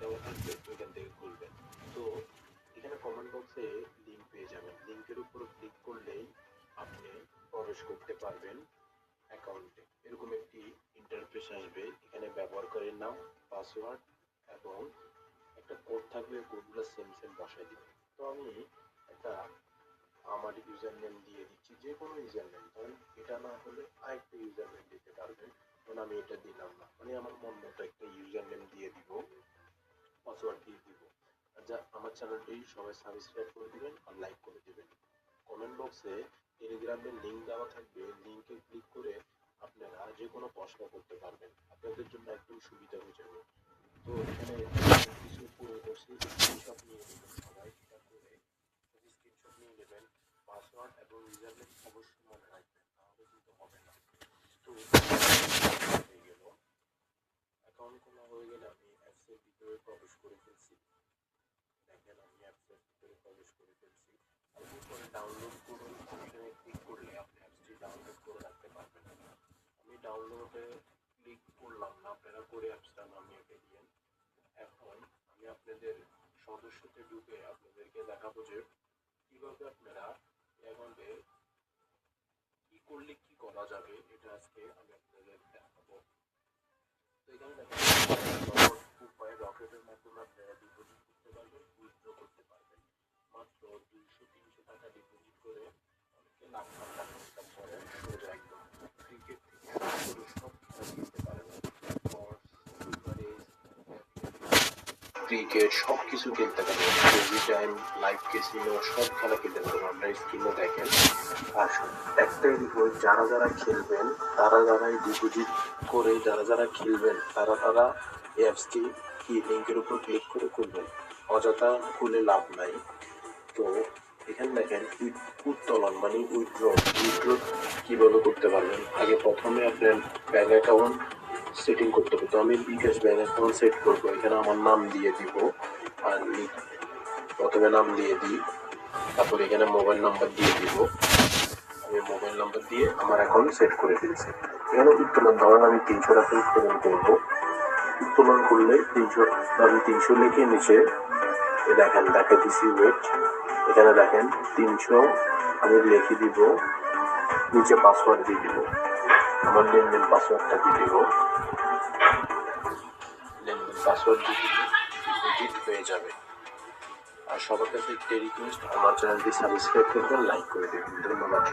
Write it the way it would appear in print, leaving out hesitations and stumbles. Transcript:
দেওয়া থাকবে ওইখান থেকে খুলবেন। তো এখানে কমেন্ট বক্সে লিঙ্ক পেয়ে যাবেন, লিঙ্কের উপর ক্লিক করলেই আপনি প্রবেশ করতে পারবেন অ্যাকাউন্টে। এরকম একটি ইন্টারফেস আসবে, এখানে ব্যবহারকারীর নাম, পাসওয়ার্ড এবং একটা কোড থাকবে, কোডগুলো সেম সেম বসাই দিবেন। তো আমি একটা আমার ইউজার নেম দিয়ে দিচ্ছি, যে কোনো ইউজার নেম, ধরেন এটা না হলে আরেকটা ইউজার নেম দিতে পারবেন, কারণ আমি এটা দিলাম না, মানে আমার মন মতো একটা ইউজার নেম দিয়ে দিব, পাসওয়ার্ড দিয়ে দিব। আর যা আমার চ্যানেলটি সবাই সাবস্ক্রাইব করে দিবেন আর লাইক করে দিবেন। কমেন্ট বক্সে টেলিগ্রামের লিঙ্ক দেওয়া থাকবে, লিঙ্কে ক্লিক করে আপনারা যে কোনো প্রশ্ন করতে পারবেন, আপনাদের জন্য একদম সুবিধা হয়ে যাবে। তো এখানে কিছু পুরো কোর্সে স্ক্রিনশট নিয়ে নেবেন সবাই, এটা করে স্ক্রিনশট নিয়ে নেবেন। পাসওয়ার্ড এবং ইউজার নেম অবশ্যই মনে রাখবেন, তাহলে কিন্তু হবে না। তো হয়ে গেল, অ্যাকাউন্ট খোলা হয়ে গেলে আমি অ্যাপসের ভিতরে প্রবেশ করে ফেলছি। দেখেন আমি অ্যাপসের ভিতরে প্রবেশ করে ফেলছি। আর উপরে ডাউনলোড করুন অপশনে ক্লিক করলে আপনি অ্যাপসটি ডাউনলোড করে রাখতে পারবেন। আমি ডাউনলোডে ক্লিক করলাম না, আপনারা করে অ্যাপসটা নামিয়ে ফেলিয়েন। এখন আমি আপনাদের সদস্যতে ঢুকে আপনাদেরকে দেখাবো যে কিভাবে আপনারা অ্যাকাউন্টে কি করলে কি করা যাবে, এটা আজকে আমি আপনাদের দেখাবো। তো এখানে দেখেন উপায়, রকেটের মাধ্যমে আপনারা ডিপোজিট করতে পারবেন, উইথড্র করতে পারবেন। মাত্র 200-300 টাকা ডিপোজিট করে অনেকে লাখ লাখ টাকা ইনকাম করে সোজা একদম। ক্রিকেট থেকে শুরু সব খেলা কিনতে পারবেন, ক্রিকেট সব কিছু খেলতে পারবেন, এভরি টাইম লাইভ ক্যাসিনো সব খেলা খেলতে পারবেন। আপনার স্ক্রিনে দেখেন। আর একটাই রিকোয়েস্ট, যারা যারা খেলবেন তারা যারাই ডিপোজিট করে, যারা যারা খেলবেন তারা তারা অ্যাপসটি কি লিঙ্কের উপর ক্লিক করে খুলবেন, অযথা খুলে লাভ নাই। তো এখানে দেখেন উত্তোলন মানে উইথড্র, উইথড্র কিভাবে করতে পারবেন। আগে প্রথমে আপনার ব্যাংক অ্যাকাউন্ট সেটিং করতে হবে। তো আমি বিকাশ ব্যাংক অ্যাকাউন্ট সেট করবো, এখানে আমার নাম দিয়ে দিব, আর প্রথমে নাম দিয়ে দিই, তারপর এখানে মোবাইল নাম্বার দিয়ে দিব। আমি মোবাইল নাম্বার দিয়ে আমার অ্যাকাউন্ট সেট করে ফেলছি। এখানে উত্তোলন, ধরেন আমি 300 টাকা উত্তোলন করবো। উত্তোলন করলে 300, আমি 300 লিখে নিচে দেখেন দেখাইতেছি, ওয়েট, এখানে দেখেন 300 আমি লিখে দিব, নিচে পাসওয়ার্ড দিয়ে দিব, আমার লেনদেন পাসওয়ার্ডটা দিয়ে দিব, লেনদেন পাসওয়ার্ড দিয়ে দিলে ডিপোজিট হয়ে যাবে। আর সবার কাছে একটা রিকোয়েস্ট, আমার চ্যানেলটি সাবস্ক্রাইব করবেন, লাইক করে দেবেন। ধন্যবাদ।